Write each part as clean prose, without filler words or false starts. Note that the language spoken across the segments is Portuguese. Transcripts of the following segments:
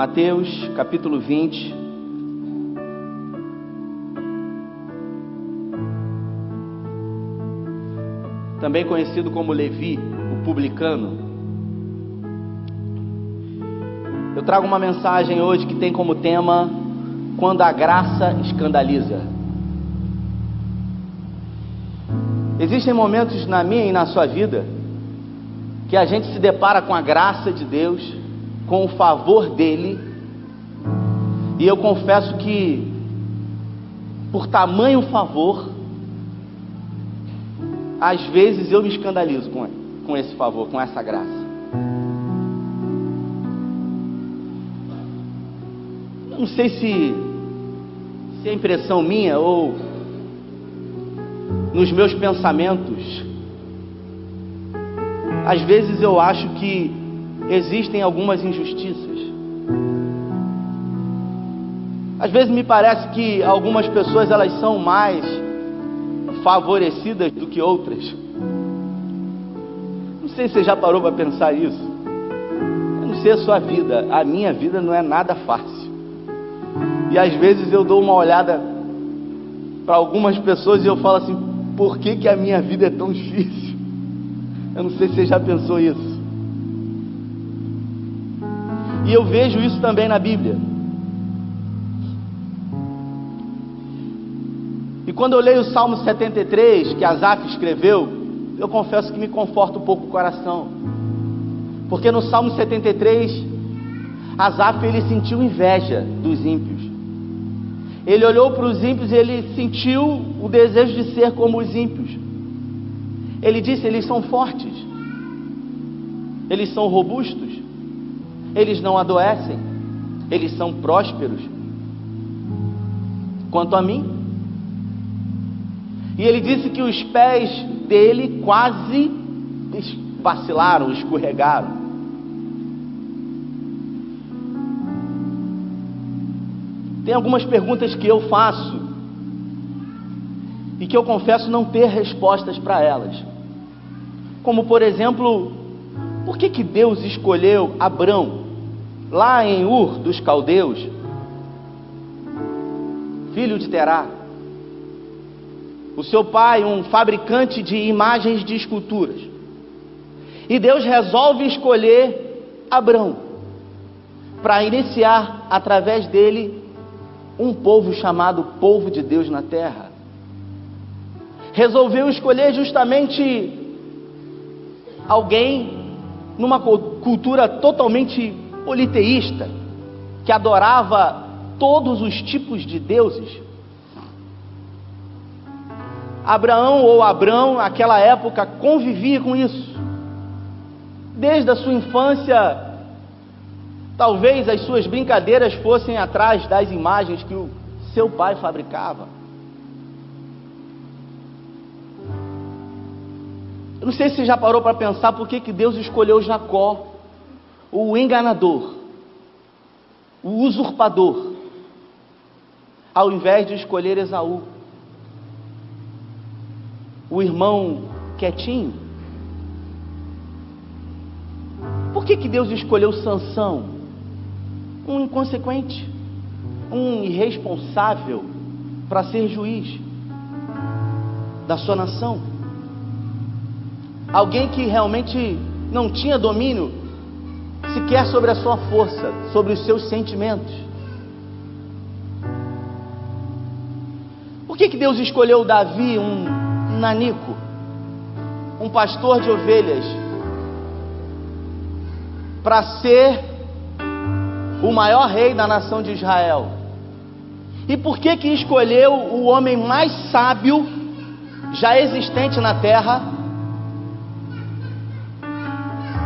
Mateus capítulo 20. Também conhecido como Levi, o publicano. Eu trago uma mensagem hoje que tem como tema: quando a graça escandaliza. Existem momentos na minha e na sua vida que a gente se depara com a graça de Deus, com o favor dele, e eu confesso que, por tamanho favor, às vezes eu me escandalizo com esse favor, com essa graça. Eu não sei se é impressão minha ou nos meus pensamentos. Às vezes eu acho que existem algumas injustiças. Às vezes me parece que algumas pessoas elas são mais favorecidas do que outras. Não sei se você já parou para pensar isso. Eu não sei a sua vida, a minha vida não é nada fácil. E às vezes eu dou uma olhada para algumas pessoas e eu falo assim: por que a minha vida é tão difícil? Eu não sei se você já pensou isso. E eu vejo isso também na Bíblia. E quando eu leio o Salmo 73, que Asaf escreveu, eu confesso que me conforta um pouco o coração. Porque no Salmo 73, Asaf ele sentiu inveja dos ímpios. Ele olhou para os ímpios e ele sentiu o desejo de ser como os ímpios. Ele disse: eles são fortes, eles são robustos, eles não adoecem, eles são prósperos. Quanto a mim, e ele disse que os pés dele quase vacilaram, escorregaram. Tem algumas perguntas que eu faço e que eu confesso não ter respostas para elas. Como por exemplo, por que Deus escolheu Abrão lá em Ur dos Caldeus, filho de Terá? O seu pai, um fabricante de imagens de esculturas. E Deus resolve escolher Abrão para iniciar através dele um povo chamado povo de Deus na terra. Resolveu escolher justamente alguém numa cultura totalmente politeísta, que adorava todos os tipos de deuses. Abraão ou Abrão, naquela época, convivia com isso. Desde a sua infância, talvez as suas brincadeiras fossem atrás das imagens que o seu pai fabricava. Eu não sei se você já parou para pensar por que Deus escolheu Jacó, o enganador, o usurpador, ao invés de escolher Esaú, o irmão quietinho. Por que Deus escolheu Sansão, um inconsequente, um irresponsável, para ser juiz da sua nação? Alguém que realmente não tinha domínio sequer sobre a sua força, sobre os seus sentimentos. Por que Deus escolheu Davi, um nanico, um pastor de ovelhas, para ser o maior rei da nação de Israel? E por que escolheu o homem mais sábio já existente na terra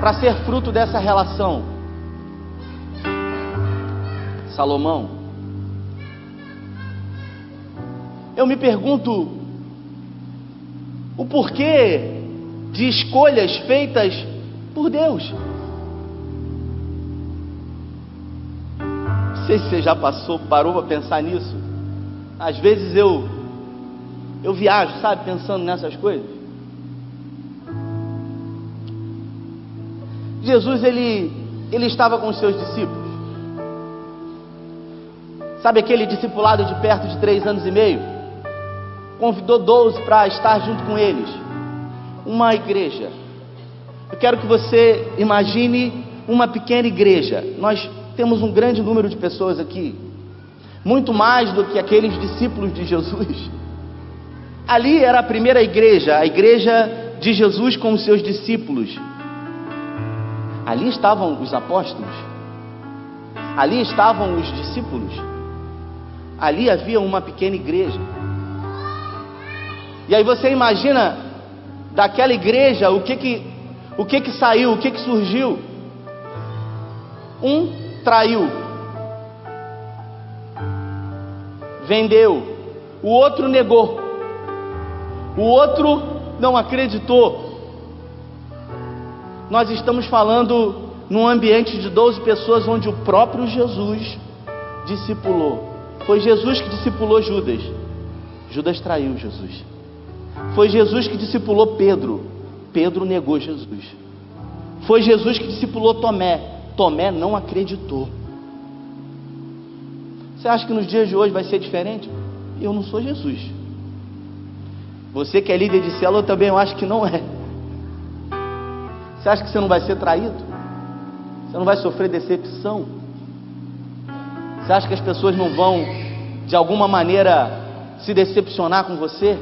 para ser fruto dessa relação? Salomão. Eu me pergunto o porquê de escolhas feitas por Deus. Não sei se você já parou para pensar nisso. Às vezes eu viajo, sabe, pensando nessas coisas. Jesus, ele estava com os seus discípulos. Sabe aquele discipulado de perto de 3 anos e meio? Convidou 12 para estar junto com eles. Uma igreja. Eu quero que você imagine uma pequena igreja. Nós temos um grande número de pessoas aqui, muito mais do que aqueles discípulos de Jesus. Ali era a primeira igreja, a igreja de Jesus com os seus discípulos. Ali estavam os apóstolos, ali estavam os discípulos, ali havia uma pequena igreja. E aí você imagina daquela igreja o que que saiu, o que que surgiu? Um traiu, vendeu, o outro negou, o outro não acreditou. Nós estamos falando num ambiente de 12 pessoas onde o próprio Jesus discipulou. Foi Jesus que discipulou Judas. Judas traiu Jesus. Foi Jesus que discipulou Pedro. Pedro negou Jesus. Foi Jesus que discipulou Tomé. Tomé não acreditou. Você acha que nos dias de hoje vai ser diferente? Eu não sou Jesus. Você que é líder de célula, eu também acho que não é. Você acha que você não vai ser traído? Você não vai sofrer decepção? Você acha que as pessoas não vão, de alguma maneira, se decepcionar com você?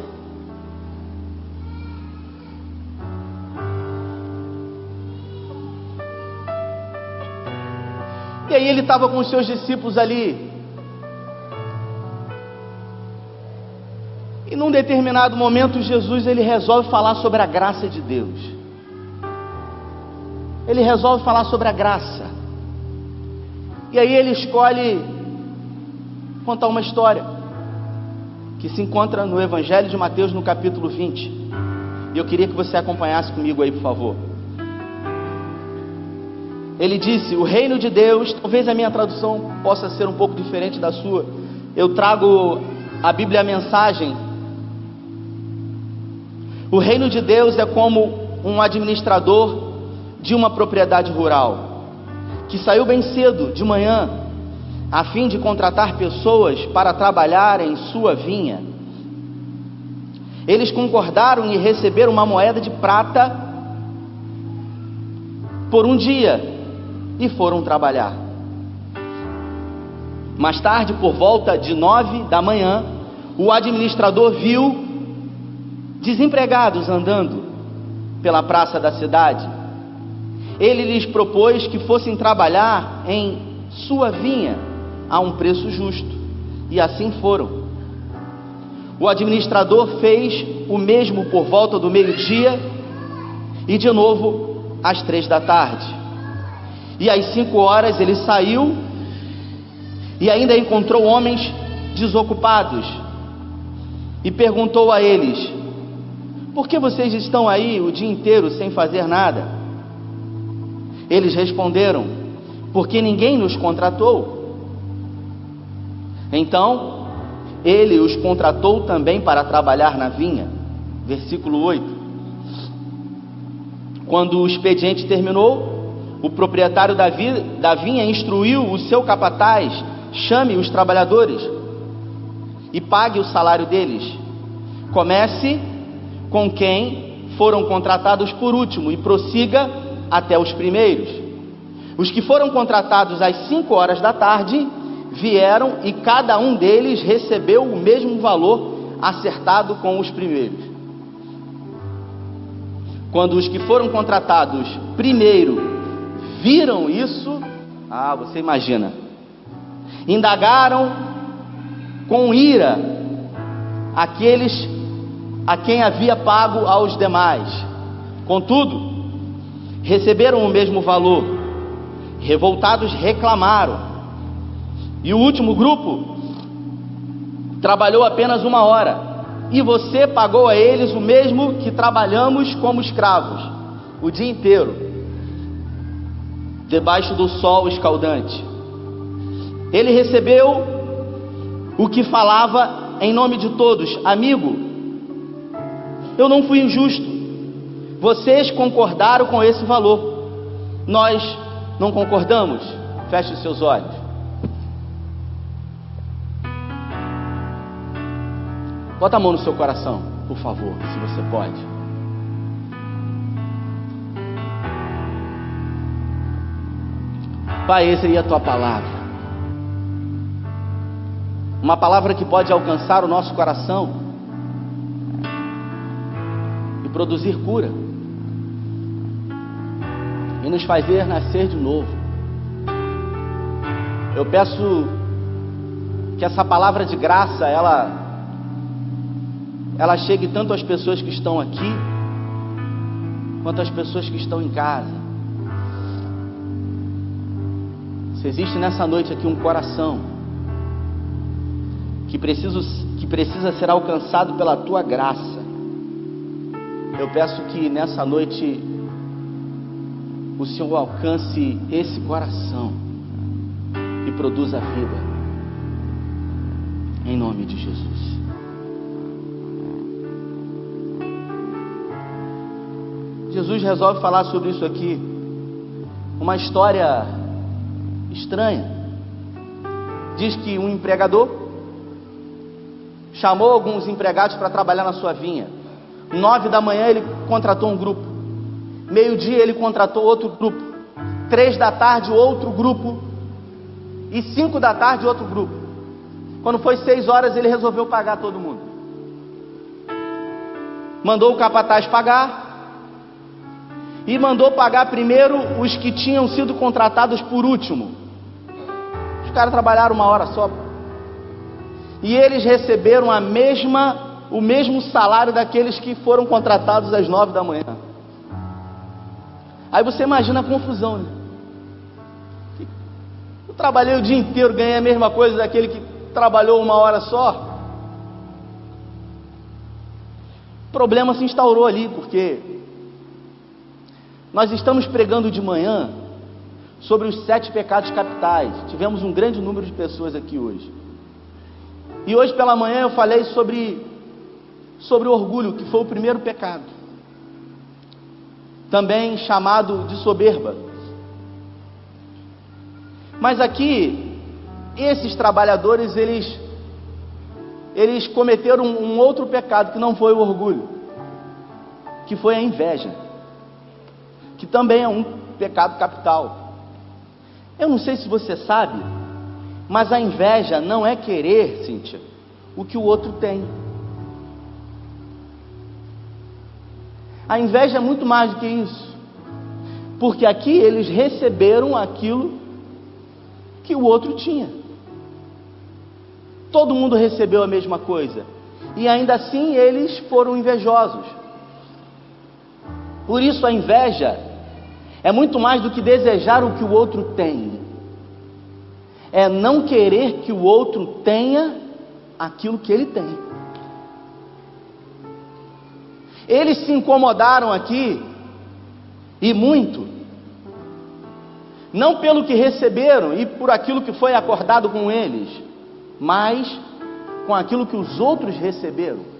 E aí ele estava com os seus discípulos ali. E num determinado momento Jesus ele resolve falar sobre a graça de Deus. Ele resolve falar sobre a graça. E aí ele escolhe contar uma história que se encontra no Evangelho de Mateus, no capítulo 20. E eu queria que você acompanhasse comigo aí, por favor. Ele disse: o reino de Deus, talvez a minha tradução possa ser um pouco diferente da sua. Eu trago a Bíblia, a mensagem. O reino de Deus é como um administrador de uma propriedade rural, que saiu bem cedo de manhã, a fim de contratar pessoas para trabalhar em sua vinha. Eles concordaram em receber uma moeda de prata por um dia, e foram trabalhar. Mais tarde, por volta de 9 da manhã, o administrador viu desempregados andando pela praça da cidade. Ele lhes propôs que fossem trabalhar em sua vinha a um preço justo, e assim foram. O administrador fez o mesmo por volta do meio-dia e de novo às 3 da tarde. E às 5 horas ele saiu e ainda encontrou homens desocupados e perguntou a eles: por que vocês estão aí o dia inteiro sem fazer nada? Eles responderam: porque ninguém nos contratou. Então ele os contratou também para trabalhar na vinha. Versículo 8. Quando o expediente terminou, o proprietário da vinha instruiu o seu capataz: chame os trabalhadores e pague o salário deles. Comece com quem foram contratados por último e prossiga até os primeiros. Os que foram contratados às 5 horas da tarde vieram e cada um deles recebeu o mesmo valor, acertado com os primeiros. Quando os que foram contratados primeiro viram isso, você imagina, indagaram com ira aqueles a quem havia pago aos demais. Contudo, receberam o mesmo valor. Revoltados reclamaram. E o último grupo trabalhou apenas 1 hora. E você pagou a eles o mesmo que trabalhamos como escravos o dia inteiro, debaixo do sol escaldante. Ele recebeu o que falava em nome de todos: amigo, eu não fui injusto. Vocês concordaram com esse valor, nós não concordamos. Feche os seus olhos. Bota a mão no seu coração, por favor, se você pode. Pai, essa aí é a tua palavra. Uma palavra que pode alcançar o nosso coração e produzir cura e nos fazer nascer de novo. Eu peço que essa palavra de graça, ela chegue tanto às pessoas que estão aqui, quanto às pessoas que estão em casa. Se existe nessa noite aqui um coração que precisa ser alcançado pela tua graça, eu peço que nessa noite o Senhor alcance esse coração e produza vida, em nome de Jesus. Jesus resolve falar sobre isso aqui, uma história estranha. Diz que um empregador chamou alguns empregados para trabalhar na sua vinha. 9 da manhã ele contratou um grupo, meio-dia ele contratou outro grupo, 3 da tarde outro grupo, e 5 da tarde outro grupo. Quando foi 6 horas ele resolveu pagar todo mundo. Mandou o capataz pagar, e mandou pagar primeiro os que tinham sido contratados por último. Os caras trabalharam 1 hora só, e eles receberam o mesmo salário daqueles que foram contratados às 9 da manhã. Aí você imagina a confusão, né? Eu trabalhei o dia inteiro, ganhei a mesma coisa daquele que trabalhou 1 hora só. O problema se instaurou ali, porque nós estamos pregando de manhã sobre os 7 pecados capitais. Tivemos um grande número de pessoas aqui hoje. E hoje pela manhã eu falei sobre o orgulho, que foi o primeiro pecado, também chamado de soberba. Mas aqui, esses trabalhadores, eles cometeram um outro pecado, que não foi o orgulho, que foi a inveja, que também é um pecado capital. Eu não sei se você sabe, mas a inveja não é querer, Cíntia, o que o outro tem. A inveja é muito mais do que isso, porque aqui eles receberam aquilo que o outro tinha. Todo mundo recebeu a mesma coisa, e ainda assim eles foram invejosos. Por isso a inveja é muito mais do que desejar o que o outro tem, é não querer que o outro tenha aquilo que ele tem. Eles se incomodaram aqui, e muito, não pelo que receberam e por aquilo que foi acordado com eles, mas com aquilo que os outros receberam.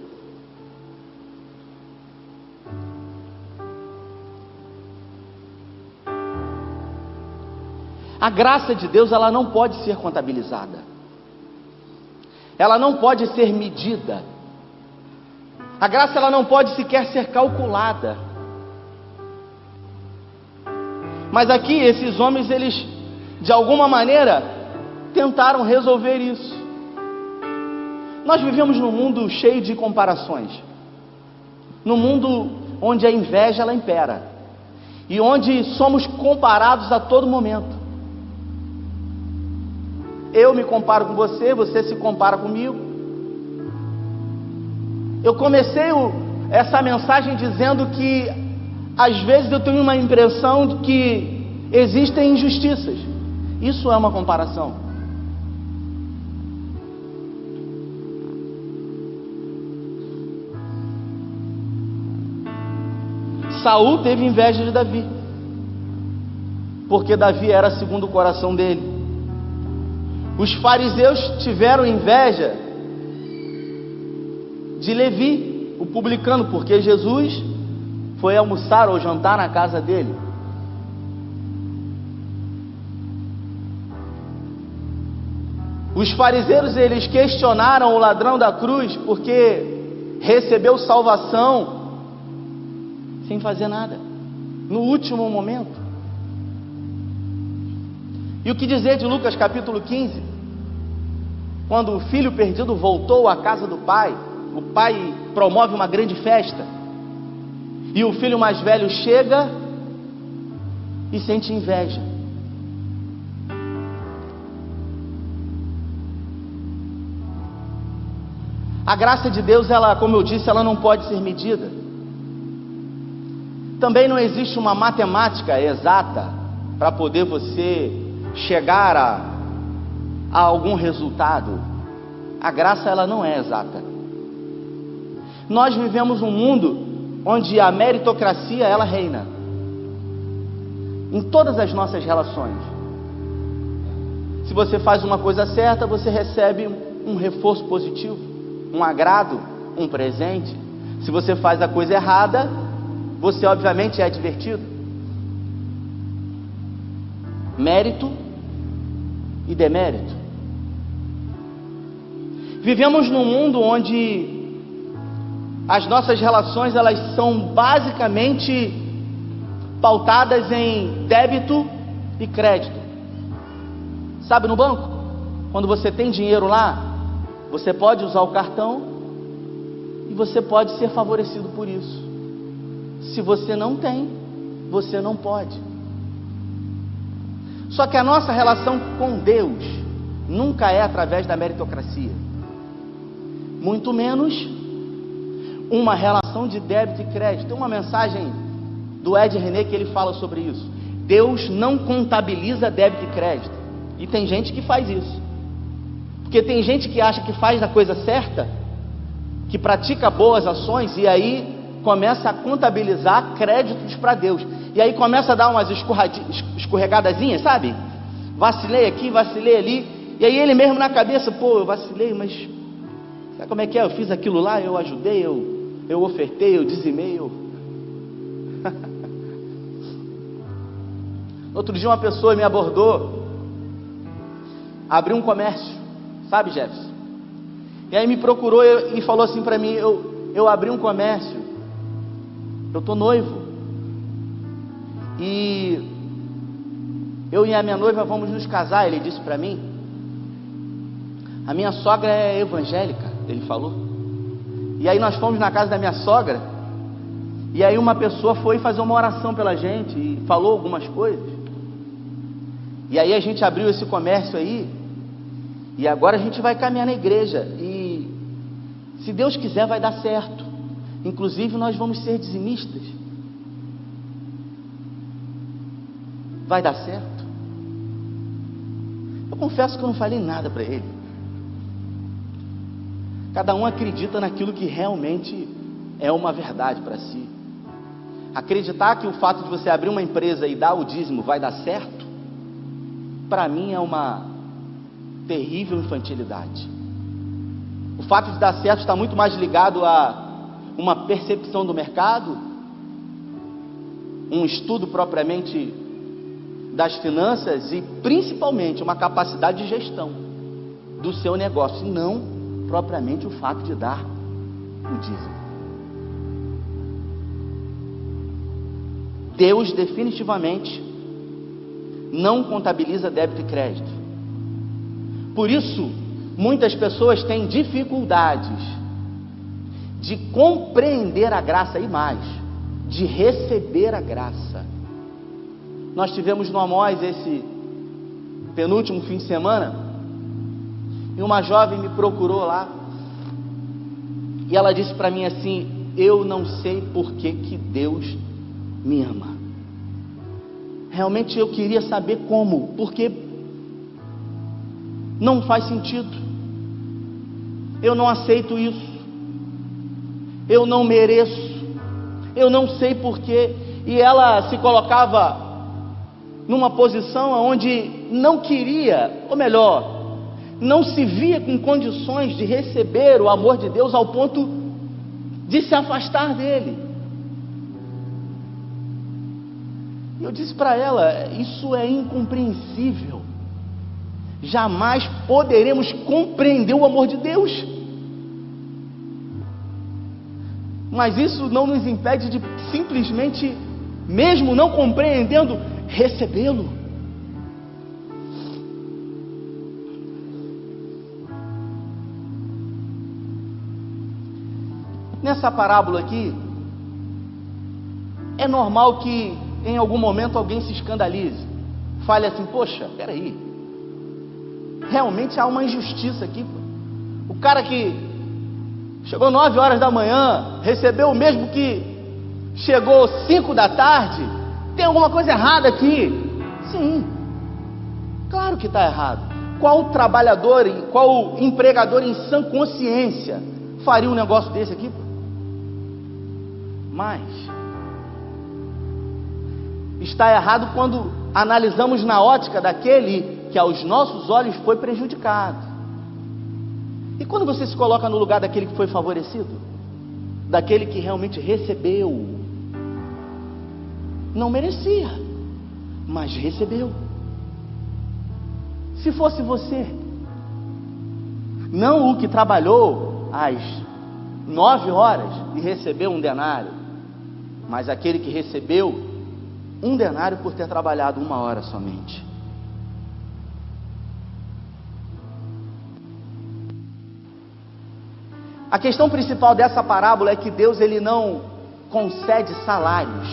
A graça de Deus, ela não pode ser contabilizada, ela não pode ser medida. A graça, ela não pode sequer ser calculada. Mas aqui esses homens, eles de alguma maneira tentaram resolver isso. Nós vivemos num mundo cheio de comparações, num mundo onde a inveja ela impera, e onde somos comparados a todo momento. Eu me comparo com você, você se compara comigo. Eu comecei essa mensagem dizendo que às vezes eu tenho uma impressão de que existem injustiças. Isso é uma comparação. Saul teve inveja de Davi, porque Davi era segundo o coração dele. Os fariseus tiveram inveja de Levi, o publicano, porque Jesus foi almoçar ou jantar na casa dele. Os fariseus, eles questionaram o ladrão da cruz porque recebeu salvação sem fazer nada, no último momento. E o que dizer de Lucas capítulo 15? Quando o filho perdido voltou à casa do pai, o pai promove uma grande festa, e o filho mais velho chega e sente inveja. A graça de Deus, ela, como eu disse, ela não pode ser medida. Também não existe uma matemática exata para poder você chegar a algum resultado. A graça, ela não é exata. Nós vivemos um mundo onde a meritocracia, ela reina em todas as nossas relações. Se você faz uma coisa certa, você recebe um reforço positivo, um agrado, um presente. Se você faz a coisa errada, você obviamente é advertido. Mérito e demérito. Vivemos num mundo onde as nossas relações, elas são basicamente pautadas em débito e crédito. Sabe, no banco, quando você tem dinheiro lá, você pode usar o cartão e você pode ser favorecido por isso. Se você não tem, você não pode. Só que a nossa relação com Deus nunca é através da meritocracia, muito menos uma relação de débito e crédito. Tem uma mensagem do Ed René que ele fala sobre isso. Deus não contabiliza débito e crédito. E tem gente que faz isso, porque tem gente que acha que faz a coisa certa, que pratica boas ações, e aí começa a contabilizar créditos para Deus, e aí começa a dar umas escorregadazinhas, sabe? Vacilei aqui, vacilei ali, e aí ele mesmo na cabeça, pô, eu vacilei, mas sabe como é que é? Eu fiz aquilo lá, eu ajudei, eu ofertei, eu dizimei, Outro dia uma pessoa me abordou, abriu um comércio, sabe, Jefferson? E aí me procurou e falou assim para mim, eu abri um comércio, eu tô noivo, e eu e a minha noiva vamos nos casar. Ele disse para mim, a minha sogra é evangélica, ele falou. E aí nós fomos na casa da minha sogra, e aí uma pessoa foi fazer uma oração pela gente e falou algumas coisas, e aí a gente abriu esse comércio aí, e agora a gente vai caminhar na igreja, e se Deus quiser vai dar certo. Inclusive nós vamos ser dizimistas. Vai dar certo? Eu confesso que eu não falei nada para ele. Cada um acredita naquilo que realmente é uma verdade para si. Acreditar que o fato de você abrir uma empresa e dar o dízimo vai dar certo, para mim é uma terrível infantilidade. O fato de dar certo está muito mais ligado a uma percepção do mercado, um estudo propriamente das finanças e principalmente uma capacidade de gestão do seu negócio, e não propriamente o fato de dar o dízimo. Deus definitivamente não contabiliza débito e crédito. Por isso, muitas pessoas têm dificuldades de compreender a graça e mais, de receber a graça. Nós tivemos no Amós esse penúltimo fim de semana, e uma jovem me procurou lá, e ela disse para mim assim, eu não sei por que Deus me ama. Realmente eu queria saber como, porque não faz sentido. Eu não aceito isso. Eu não mereço. Eu não sei porquê. E ela se colocava numa posição onde não queria, ou melhor, não se via com condições de receber o amor de Deus ao ponto de se afastar dele. Eu disse para ela, isso é incompreensível. jamais poderemos compreender o amor de Deus. Mas isso não nos impede de simplesmente, mesmo não compreendendo, recebê-lo. Nessa parábola aqui, é normal que em algum momento alguém se escandalize, fale assim: poxa, peraí, realmente há uma injustiça aqui. O cara que chegou 9 horas da manhã, recebeu o mesmo que chegou 5 da tarde, tem alguma coisa errada aqui. Sim, claro que está errado. Qual trabalhador, qual empregador em sã consciência faria um negócio desse aqui? Mas está errado quando analisamos na ótica daquele que aos nossos olhos foi prejudicado. E quando você se coloca no lugar daquele que foi favorecido, daquele que realmente recebeu, não merecia, mas recebeu. Se fosse você, não o que trabalhou às 9 horas e recebeu 1 denário, mas aquele que recebeu 1 denário por ter trabalhado 1 hora somente. A questão principal dessa parábola é que Deus, ele não concede salários,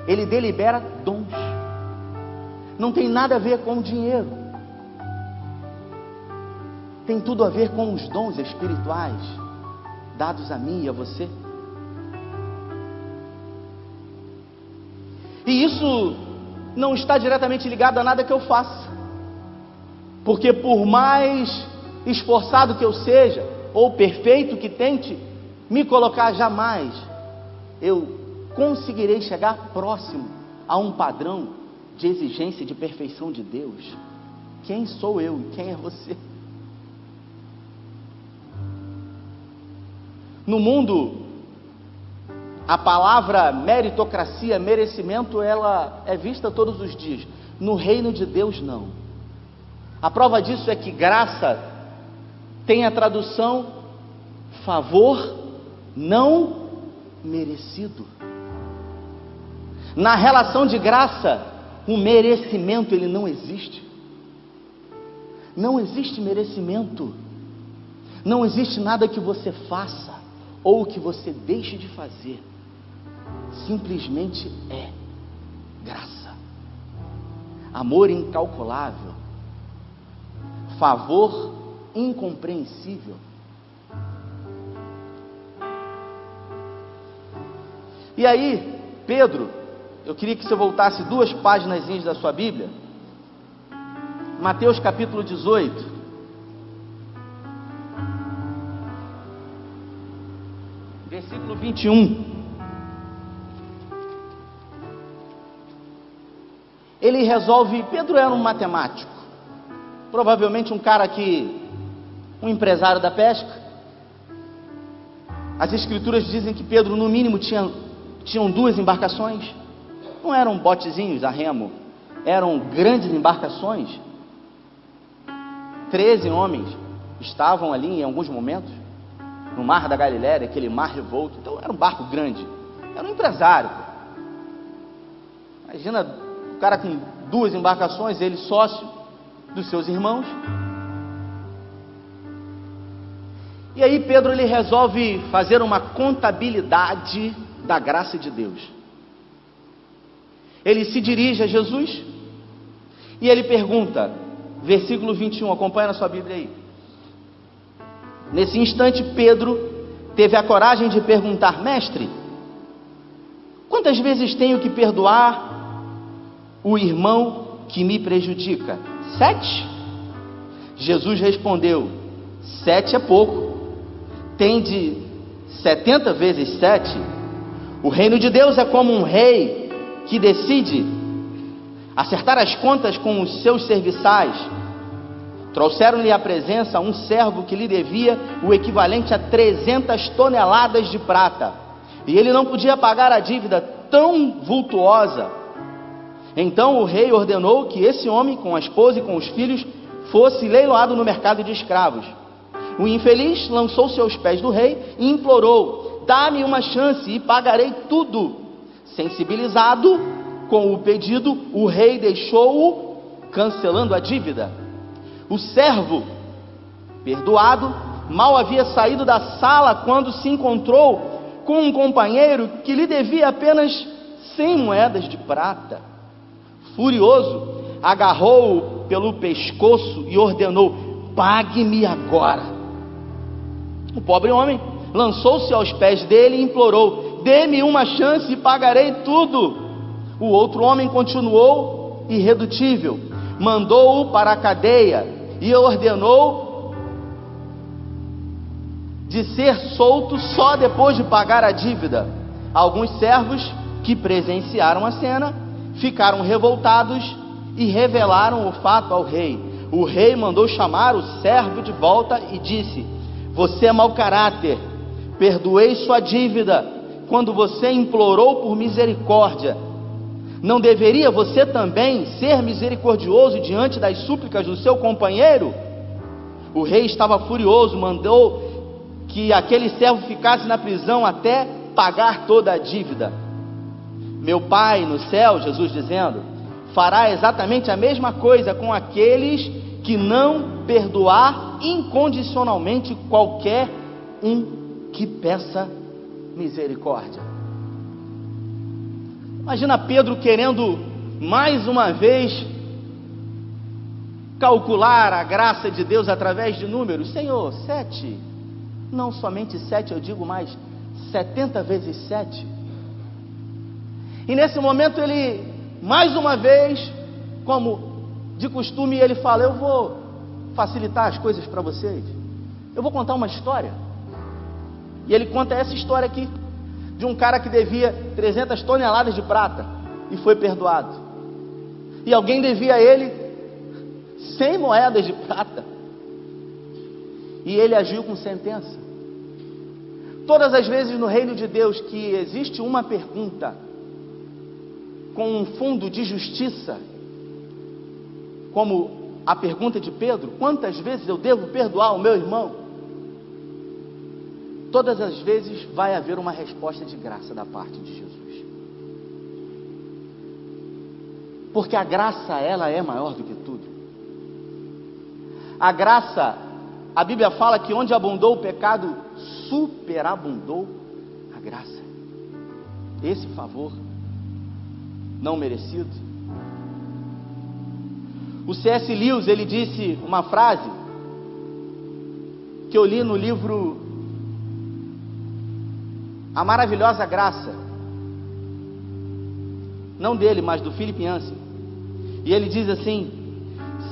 ele delibera dons. Não tem nada a ver com o dinheiro, tem tudo a ver com os dons espirituais dados a mim e a você. E isso não está diretamente ligado a nada que eu faça, porque por mais esforçado que eu seja, ou perfeito que tente me colocar, jamais eu conseguirei chegar próximo a um padrão de exigência de perfeição de Deus. Quem sou eu e quem é você? No mundo, a palavra meritocracia, merecimento, ela é vista todos os dias. No reino de Deus, não. A prova disso é que graça tem a tradução favor não merecido. Na relação de graça, o merecimento, ele não existe. Não existe merecimento. Não existe nada que você faça ou que você deixe de fazer. Simplesmente é graça, amor incalculável, favor incompreensível. E aí, Pedro, eu queria que você voltasse 2 páginas da sua Bíblia, Mateus capítulo 18, versículo 21. Ele resolve, Pedro era um matemático, provavelmente um cara um empresário da pesca. As escrituras dizem que Pedro no mínimo tinham 2 embarcações, não eram botezinhos a remo, eram grandes embarcações. 13 homens estavam ali em alguns momentos, no mar da Galiléia, aquele mar revolto. Então era um barco grande, era um empresário. Imagina o cara com 2 embarcações, ele sócio dos seus irmãos. E aí Pedro, ele resolve fazer uma contabilidade da graça de Deus. Ele se dirige a Jesus e ele pergunta, versículo 21, acompanha na sua Bíblia aí. Nesse instante Pedro teve a coragem de perguntar: mestre, quantas vezes tenho que perdoar o irmão que me prejudica? 7? Jesus respondeu: 7 é pouco, tem de 70 vezes 7. O reino de Deus é como um rei que decide acertar as contas com os seus serviçais. Trouxeram-lhe à presença um servo que lhe devia o equivalente a 300 toneladas de prata, e ele não podia pagar a dívida tão vultuosa. Então o rei ordenou que esse homem, com a esposa e com os filhos, fosse leiloado no mercado de escravos. O infeliz lançou-se aos pés do rei e implorou: dá-me uma chance e pagarei tudo. Sensibilizado com o pedido, o rei deixou-o, cancelando a dívida. O servo, perdoado, mal havia saído da sala quando se encontrou com um companheiro que lhe devia apenas 100 moedas de prata. Furioso, agarrou-o pelo pescoço e ordenou: pague-me agora. O pobre homem lançou-se aos pés dele e implorou: dê-me uma chance e pagarei tudo. O outro homem continuou irredutível, mandou-o para a cadeia e ordenou de ser solto só depois de pagar a dívida. Alguns servos que presenciaram a cena ficaram revoltados e revelaram o fato ao rei. O rei mandou chamar o servo de volta e disse: você é mau caráter, perdoei sua dívida quando você implorou por misericórdia. Não deveria você também ser misericordioso diante das súplicas do seu companheiro? O rei estava furioso, mandou que aquele servo ficasse na prisão até pagar toda a dívida. Meu Pai no céu, Jesus dizendo, fará exatamente a mesma coisa com aqueles que não perdoar incondicionalmente qualquer um que peça misericórdia. Imagina Pedro querendo mais uma vez calcular a graça de Deus através de números. Senhor, 7, não somente 7, eu digo mais, 70 vezes 7. E nesse momento ele, mais uma vez, como de costume, ele fala: eu vou facilitar as coisas para vocês, eu vou contar uma história. E ele conta essa história aqui, de um cara que devia 300 toneladas de prata e foi perdoado. E alguém devia a ele 100 moedas de prata e ele agiu com sentença. Todas as vezes no reino de Deus que existe uma pergunta com um fundo de justiça, como a pergunta de Pedro: quantas vezes eu devo perdoar o meu irmão? Todas as vezes vai haver uma resposta de graça da parte de Jesus. Porque a graça, ela é maior do que tudo. A graça, a Bíblia fala que onde abundou o pecado, superabundou a graça. Esse favor não merecido. O C.S. Lewis, ele disse uma frase que eu li no livro A Maravilhosa Graça, não dele, mas do Philip Yancey. E ele diz assim: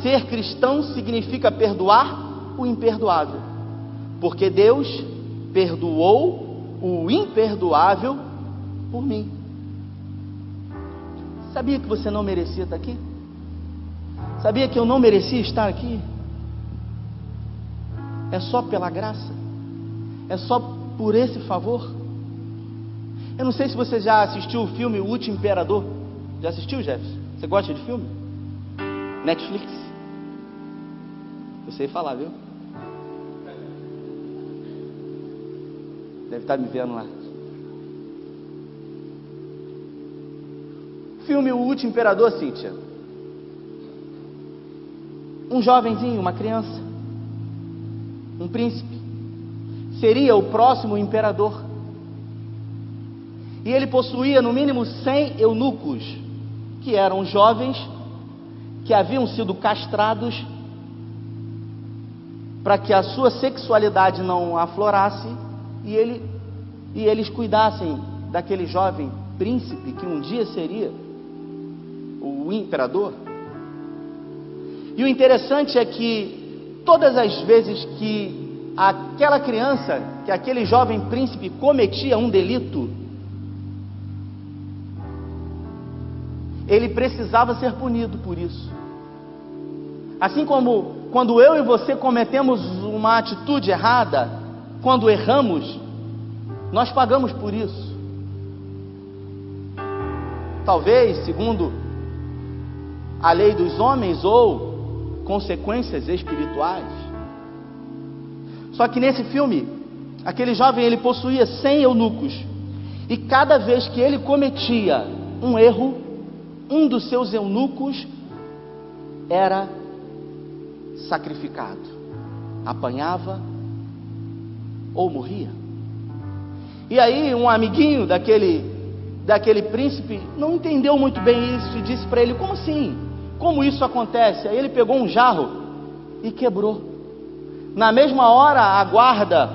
ser cristão significa perdoar o imperdoável, porque Deus perdoou o imperdoável por mim. Sabia que você não merecia estar aqui? Sabia que eu não merecia estar aqui? É só pela graça, é só por esse favor. Eu não sei se você já assistiu o filme O Último Imperador. Já assistiu, Jefferson? Você gosta de filme? Netflix. Eu sei falar, viu? Deve estar me vendo lá. Filme O Último Imperador, Cíntia. Um jovenzinho, uma criança, um príncipe, seria o próximo imperador. E ele possuía no mínimo 100 eunucos, que eram jovens que haviam sido castrados para que a sua sexualidade não aflorasse e eles cuidassem daquele jovem príncipe que um dia seria o imperador. E o interessante é que todas as vezes que aquela criança, que aquele jovem príncipe cometia um delito, ele precisava ser punido por isso. Assim como quando eu e você cometemos uma atitude errada, quando erramos, nós pagamos por isso. Talvez, segundo a lei dos homens ou consequências espirituais. Só que nesse filme, aquele jovem, ele possuía 100 eunucos, e cada vez que ele cometia um erro, um dos seus eunucos era sacrificado, apanhava ou morria. E aí um amiguinho daquele príncipe não entendeu muito bem isso e disse para ele: como assim? Como isso acontece? Aí ele pegou um jarro e quebrou. Na mesma hora a guarda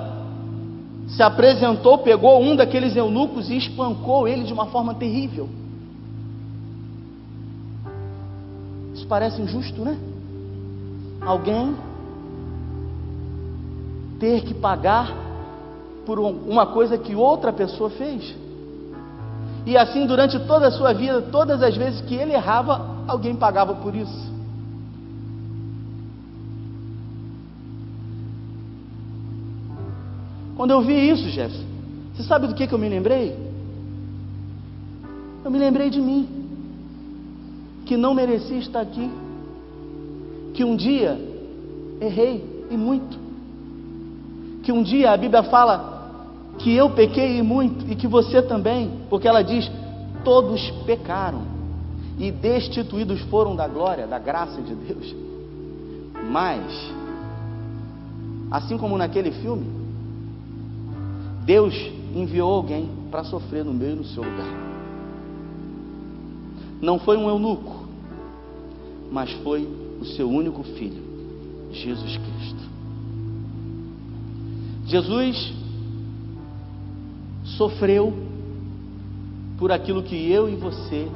se apresentou, pegou um daqueles eunucos e espancou ele de uma forma terrível. Isso parece injusto, né? Alguém ter que pagar por uma coisa que outra pessoa fez. E assim durante toda a sua vida, todas as vezes que ele errava, alguém pagava por isso. Quando eu vi isso, Jefferson, você sabe do que eu me lembrei? Eu me lembrei de mim, que não merecia estar aqui, que um dia errei e muito, que um dia a Bíblia fala que eu pequei e muito, e que você também, porque ela diz: todos pecaram e destituídos foram da glória, da graça de Deus. Mas, assim como naquele filme, Deus enviou alguém para sofrer no meu e no seu lugar. Não foi um eunuco, mas foi o seu único filho, Jesus Cristo. Jesus sofreu por aquilo que eu e você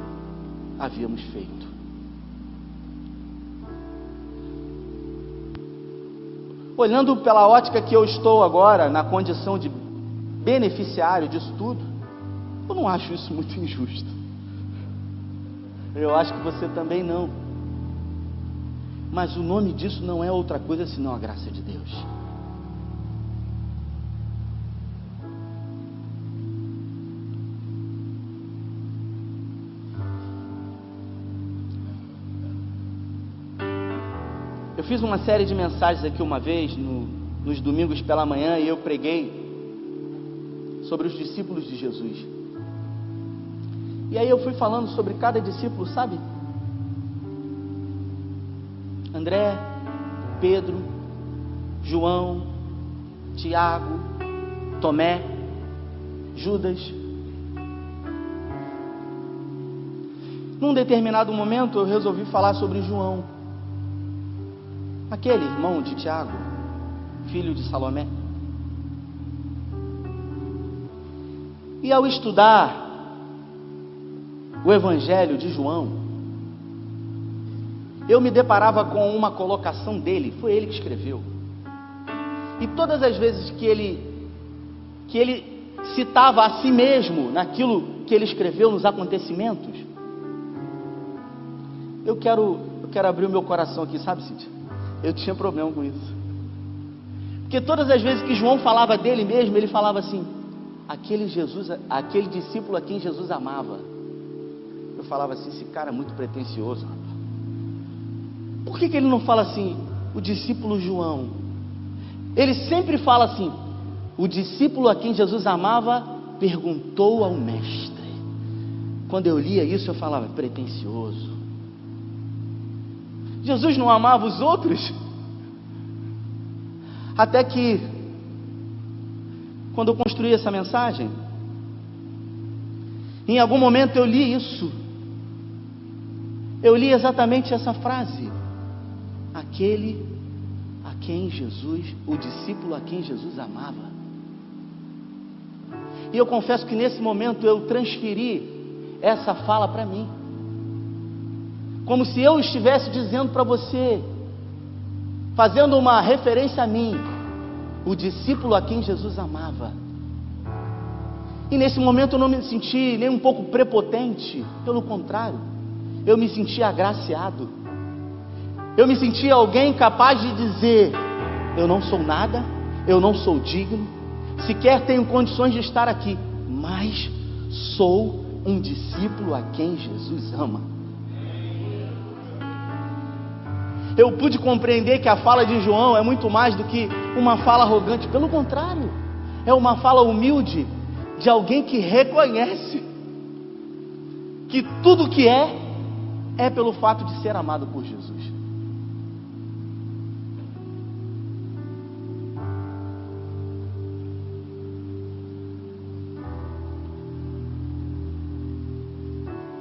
havíamos feito. Olhando pela ótica que eu estou agora, na condição de beneficiário disso tudo, eu não acho isso muito injusto. Eu acho que você também não. Mas o nome disso não é outra coisa senão a graça de Deus. Eu fiz uma série de mensagens aqui uma vez, nos domingos pela manhã, e eu preguei sobre os discípulos de Jesus. E aí eu fui falando sobre cada discípulo, sabe? André, Pedro, João, Tiago, Tomé, Judas. Num determinado momento eu resolvi falar sobre João, aquele irmão de Tiago, filho de Salomé. E ao estudar o Evangelho de João, eu me deparava com uma colocação dele. Foi ele que escreveu. E todas as vezes que ele citava a si mesmo naquilo que ele escreveu, nos acontecimentos, eu quero abrir o meu coração aqui, sabe, Cíntia? Eu tinha problema com isso. Porque todas as vezes que João falava dele mesmo, ele falava assim: aquele discípulo a quem Jesus amava. Eu falava assim: esse cara é muito pretensioso. Por que ele não fala assim, o discípulo João? Ele sempre fala assim: o discípulo a quem Jesus amava perguntou ao mestre. Quando eu lia isso, eu falava: pretensioso. Jesus não amava os outros? Até que, quando eu construí essa mensagem, em algum momento eu li isso. Eu li exatamente essa frase: aquele a quem Jesus, o discípulo a quem Jesus amava. E eu confesso que nesse momento eu transferi essa fala para mim, como se eu estivesse dizendo para você, fazendo uma referência a mim, o discípulo a quem Jesus amava. E nesse momento eu não me senti nem um pouco prepotente, pelo contrário, eu me senti agraciado. Eu me senti alguém capaz de dizer: eu não sou nada, eu não sou digno, sequer tenho condições de estar aqui, mas sou um discípulo a quem Jesus ama. eu pude compreender que a fala de João é muito mais do que uma fala arrogante. Pelo contrário, é uma fala humilde de alguém que reconhece que tudo que é pelo fato de ser amado por Jesus.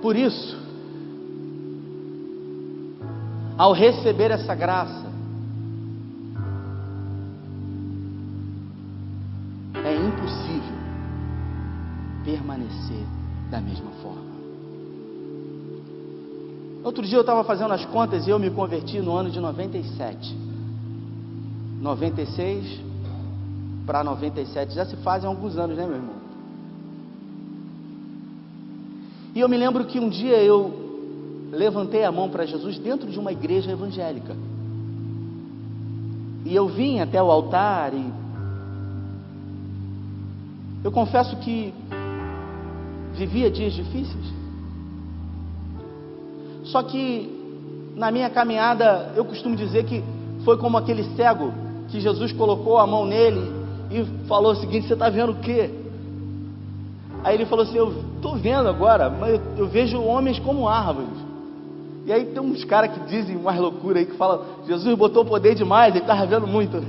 Por isso, ao receber essa graça, é impossível permanecer da mesma forma. Outro dia eu estava fazendo as contas e eu me converti no ano de 97. 96 para 97, já se fazem alguns anos, né, meu irmão? E eu me lembro que um dia eu levantei a mão para Jesus dentro de uma igreja evangélica. E eu vim até o altar e eu confesso que vivia dias difíceis. Só que na minha caminhada eu costumo dizer que foi como aquele cego que Jesus colocou a mão nele e falou o seguinte: você está vendo o quê? Aí ele falou assim: eu estou vendo agora, mas eu vejo homens como árvores. E aí tem uns caras que dizem umas loucuras aí, que falam: Jesus botou poder demais, ele estava vendo muito.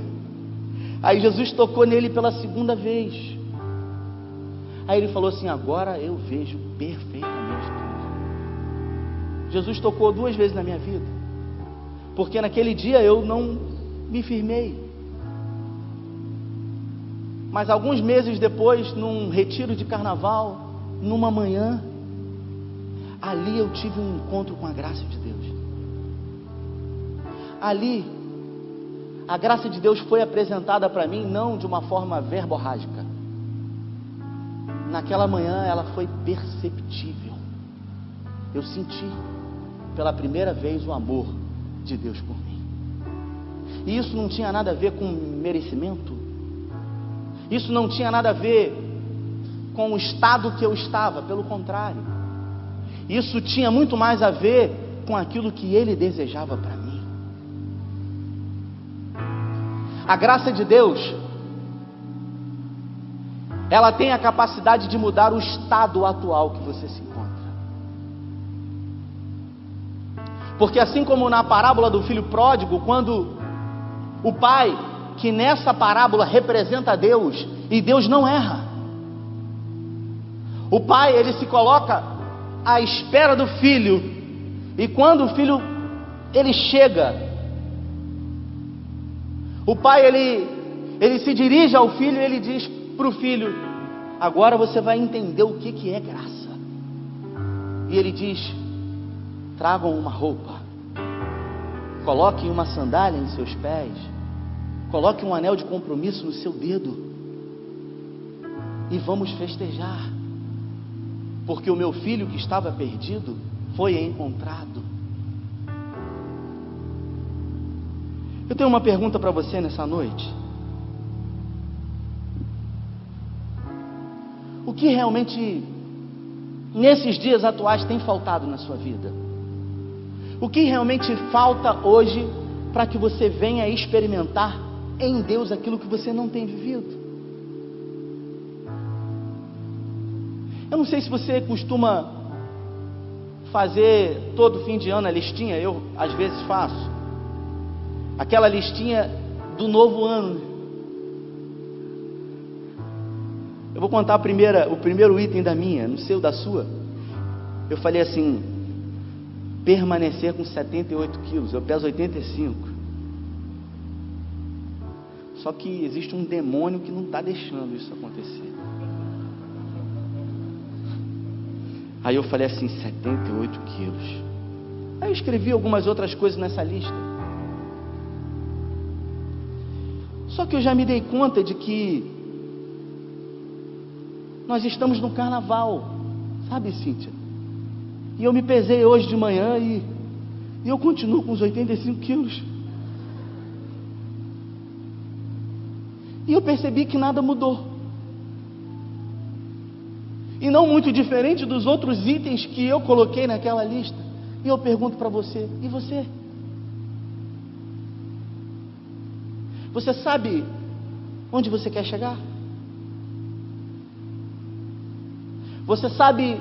Aí Jesus tocou nele pela segunda vez. Aí ele falou assim: agora eu vejo perfeitamente tudo. Jesus tocou 2 vezes na minha vida, porque naquele dia eu não me firmei. Mas alguns meses depois, num retiro de carnaval, numa manhã, ali eu tive um encontro com a graça de Deus. Ali, a graça de Deus foi apresentada para mim, não de uma forma verborrágica. Naquela manhã ela foi perceptível. Eu senti pela primeira vez o amor de Deus por mim. E isso não tinha nada a ver com merecimento. Isso não tinha nada a ver com o estado que eu estava, pelo contrário. Isso tinha muito mais a ver com aquilo que Ele desejava para mim. A graça de Deus, ela tem a capacidade de mudar o estado atual que você se encontra. Porque assim como na parábola do filho pródigo, quando o pai, que nessa parábola representa Deus, e Deus não erra, o pai, ele se coloca à espera do filho, e quando o filho, ele chega, o pai, ele se dirige ao filho e ele diz para o filho: agora você vai entender o que é graça. E ele diz: tragam uma roupa, coloquem uma sandália em seus pés, coloque um anel de compromisso no seu dedo e vamos festejar, porque o meu filho que estava perdido foi encontrado. Eu tenho uma pergunta para você nessa noite. O que realmente nesses dias atuais tem faltado na sua vida? O que realmente falta hoje para que você venha experimentar em Deus aquilo que você não tem vivido? Eu não sei se você costuma fazer todo fim de ano a listinha. Eu às vezes faço aquela listinha do novo ano. Eu vou contar o primeiro item da minha, não sei o da sua. Eu falei assim: permanecer com 78 quilos, eu peso 85. Só que existe um demônio que não está deixando isso acontecer. Aí eu falei assim: 78 quilos. Aí eu escrevi algumas outras coisas nessa lista. Só que eu já me dei conta de que nós estamos no carnaval, sabe, Cíntia? E eu me pesei hoje de manhã e eu continuo com os 85 quilos. E eu percebi que nada mudou. E não muito diferente dos outros itens que eu coloquei naquela lista. E eu pergunto para você: e você? Você sabe onde você quer chegar? Você sabe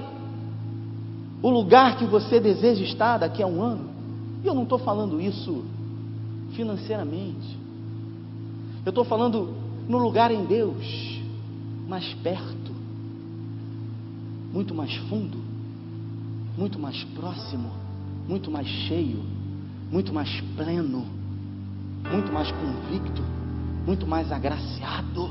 o lugar que você deseja estar daqui a um ano? E eu não estou falando isso financeiramente. Eu estou falando no lugar em Deus, mais perto, muito mais fundo, muito mais próximo, muito mais cheio, muito mais pleno, muito mais convicto, muito mais agraciado.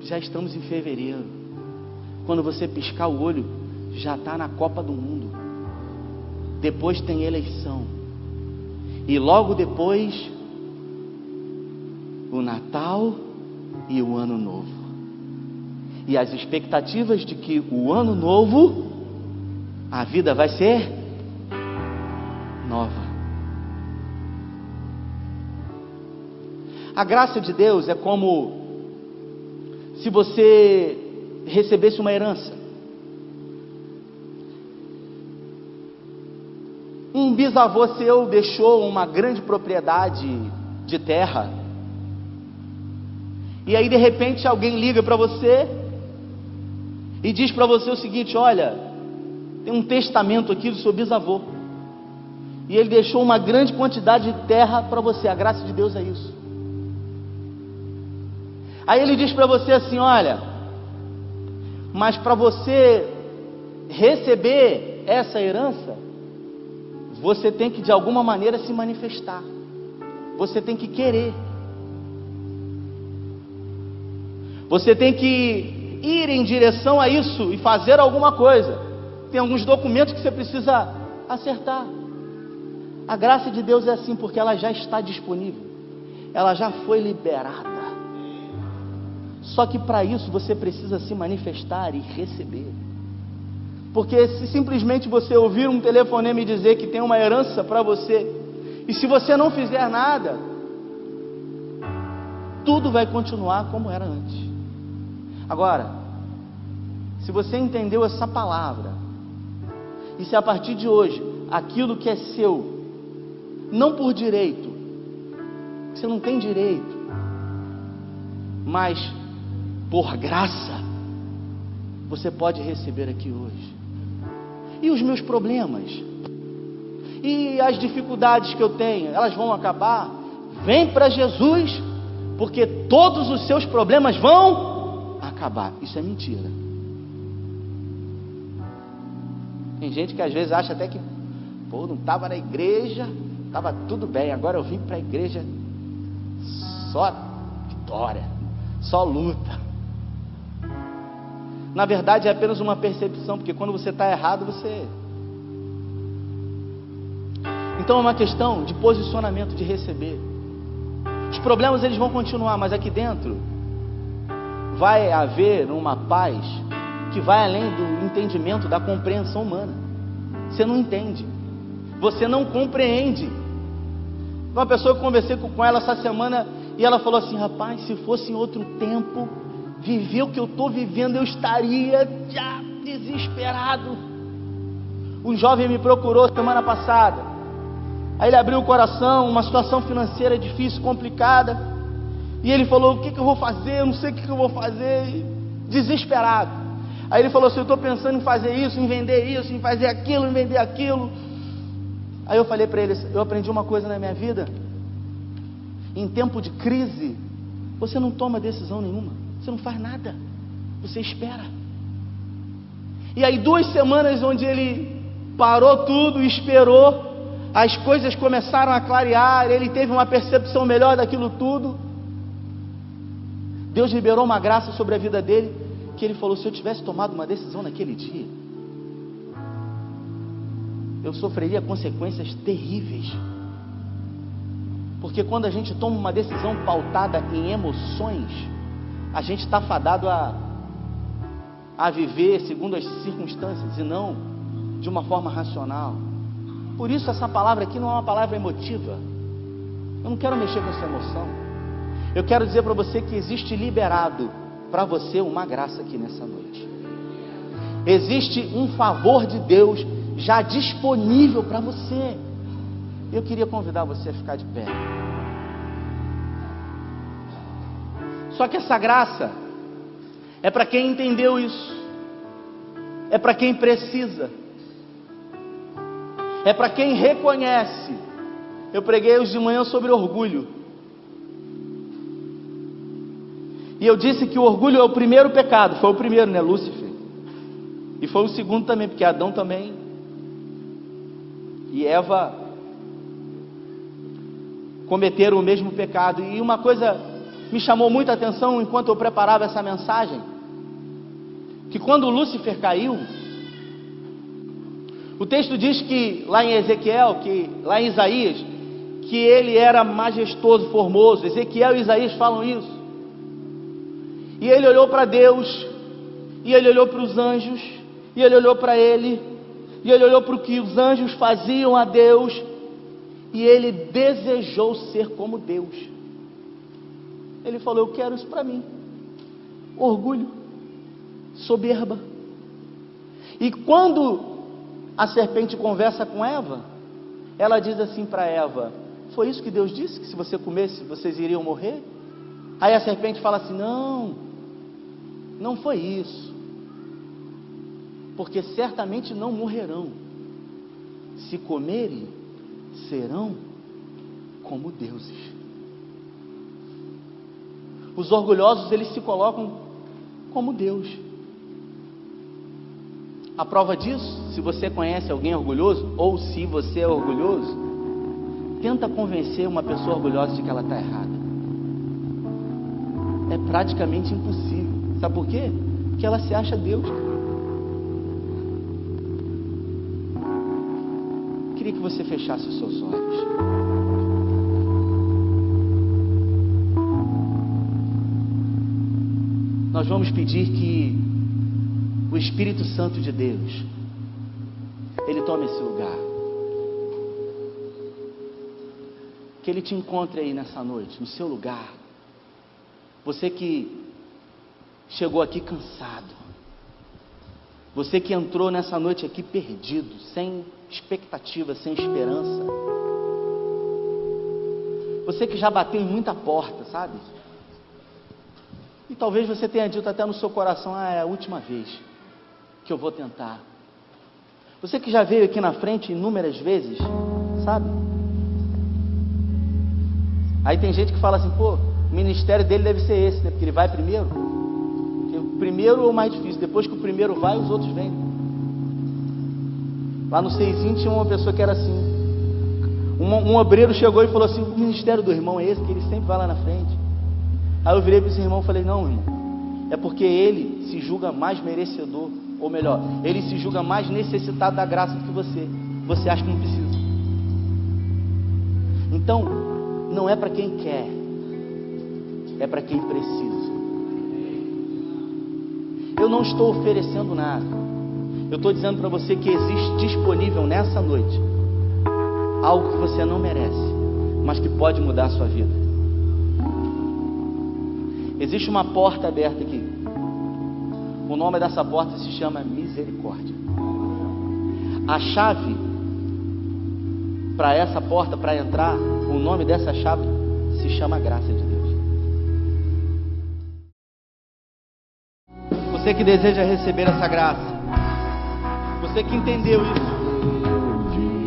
Já estamos em fevereiro. Quando você piscar o olho, já está na Copa do Mundo. Depois tem eleição. E logo depois, o Natal e o Ano Novo. E as expectativas de que o Ano Novo, a vida vai ser nova. A graça de Deus é como se você recebesse uma herança. Um bisavô seu deixou uma grande propriedade de terra. E aí de repente alguém liga para você e diz para você o seguinte: olha, tem um testamento aqui do seu bisavô. E ele deixou uma grande quantidade de terra para você. A graça de Deus é isso. Aí ele diz para você assim: olha, mas para você receber essa herança, você tem que de alguma maneira se manifestar. Você tem que querer. Você tem que ir em direção a isso e fazer alguma coisa. Tem alguns documentos que você precisa acertar. A graça de Deus é assim, porque ela já está disponível. Ela já foi liberada. Só que para isso você precisa se manifestar e receber. Porque se simplesmente você ouvir um telefonema e dizer que tem uma herança para você, e se você não fizer nada, tudo vai continuar como era antes. Agora, se você entendeu essa palavra, e se a partir de hoje, aquilo que é seu, não por direito, você não tem direito, mas por graça, você pode receber aqui hoje. E os meus problemas, e as dificuldades que eu tenho, elas vão acabar? Vem para Jesus, porque todos os seus problemas vão acabar. Isso é mentira. Tem gente que às vezes acha até que, pô, não estava na igreja, estava tudo bem, agora eu vim para a igreja, só vitória, só luta. Na verdade é apenas uma percepção, porque quando você está errado, você... Então é uma questão de posicionamento, de receber. Os problemas eles vão continuar, mas aqui dentro vai haver uma paz que vai além do entendimento, da compreensão humana. Você não entende, você não compreende. Uma pessoa que eu conversei com ela essa semana, e ela falou assim: rapaz, se fosse em outro tempo, viver o que eu estou vivendo, eu estaria já desesperado. Um jovem me procurou semana passada. Aí ele abriu o coração, uma situação financeira difícil, complicada. E ele falou: o que eu vou fazer? Eu não sei o que eu vou fazer. Desesperado. Aí ele falou assim: eu estou pensando em fazer isso, em vender isso, em fazer aquilo, em vender aquilo. Aí eu falei para ele: eu aprendi uma coisa na minha vida. Em tempo de crise, você não toma decisão nenhuma. Você não faz nada, você espera. E aí 2 semanas onde ele parou tudo, esperou, as coisas começaram a clarear, ele teve uma percepção melhor daquilo tudo. Deus liberou uma graça sobre a vida dele, que ele falou: se eu tivesse tomado uma decisão naquele dia, eu sofreria consequências terríveis. Porque quando a gente toma uma decisão pautada em emoções, a gente está fadado a viver segundo as circunstâncias e não de uma forma racional. Por isso essa palavra aqui não é uma palavra emotiva. Eu não quero mexer com sua emoção. Eu quero dizer para você que existe liberado para você uma graça aqui nessa noite. Existe um favor de Deus já disponível para você. Eu queria convidar você a ficar de pé. Só que essa graça é para quem entendeu isso, é para quem precisa, é para quem reconhece. Eu preguei hoje de manhã sobre orgulho, e eu disse que o orgulho é o primeiro pecado. Foi o primeiro, né, Lúcifer? E foi o segundo também, porque Adão também e Eva cometeram o mesmo pecado. E uma coisa me chamou muita atenção enquanto eu preparava essa mensagem, que quando Lúcifer caiu, o texto diz que lá em Ezequiel, que lá em Isaías, que ele era majestoso, formoso. Ezequiel e Isaías falam isso. E ele olhou para Deus, e ele olhou para os anjos, e ele olhou para ele, e ele olhou para o que os anjos faziam a Deus, e ele desejou ser como Deus. Ele falou: eu quero isso para mim. Orgulho, soberba. E quando a serpente conversa com Eva, ela diz assim para Eva: foi isso que Deus disse, que se você comesse, vocês iriam morrer? Aí a serpente fala assim: não foi isso, porque certamente não morrerão. Se comerem, serão como deuses. Os orgulhosos, eles se colocam como Deus. A prova disso, se você conhece alguém orgulhoso, ou se você é orgulhoso, tenta convencer uma pessoa orgulhosa de que ela está errada. É praticamente impossível. Sabe por quê? Porque ela se acha Deus. Queria que você fechasse os seus olhos. Nós vamos pedir que o Espírito Santo de Deus, ele tome esse lugar. Que ele te encontre aí nessa noite, no seu lugar. Você que chegou aqui cansado, você que entrou nessa noite aqui perdido, sem expectativa, sem esperança, você que já bateu em muita porta, sabe? E talvez você tenha dito até no seu coração: é a última vez que eu vou tentar. Você que já veio aqui na frente inúmeras vezes, sabe? Aí tem gente que fala assim: pô, o ministério dele deve ser esse, né? Porque ele vai primeiro. Porque o primeiro é o mais difícil. Depois que o primeiro vai, os outros vêm. Lá no Seizinho tinha uma pessoa que era assim. Um obreiro chegou e falou assim: o ministério do irmão é esse, que ele sempre vai lá na frente. Aí eu virei para esse irmão e falei: não, irmão, é porque ele se julga mais merecedor, ou melhor, ele se julga mais necessitado da graça do que você. Você acha que não precisa. Então, não é para quem quer, é para quem precisa. Eu não estou oferecendo nada. Eu estou dizendo para você que existe disponível nessa noite algo que você não merece, mas que pode mudar a sua vida. Existe uma porta aberta aqui. O nome dessa porta se chama misericórdia. A chave para essa porta, para entrar, o nome dessa chave se chama graça de Deus. Você que deseja receber essa graça, você que entendeu isso,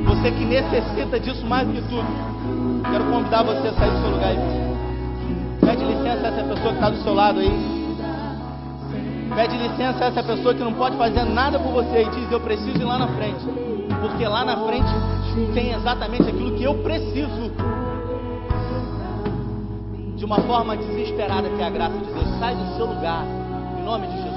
você que necessita disso mais do que tudo, quero convidar você a sair do seu lugar e pede licença a essa pessoa que está do seu lado aí. Pede licença a essa pessoa que não pode fazer nada por você e diz: eu preciso ir lá na frente, porque lá na frente tem exatamente aquilo que eu preciso, de uma forma desesperada, que é a graça de Deus. Sai do seu lugar, em nome de Jesus.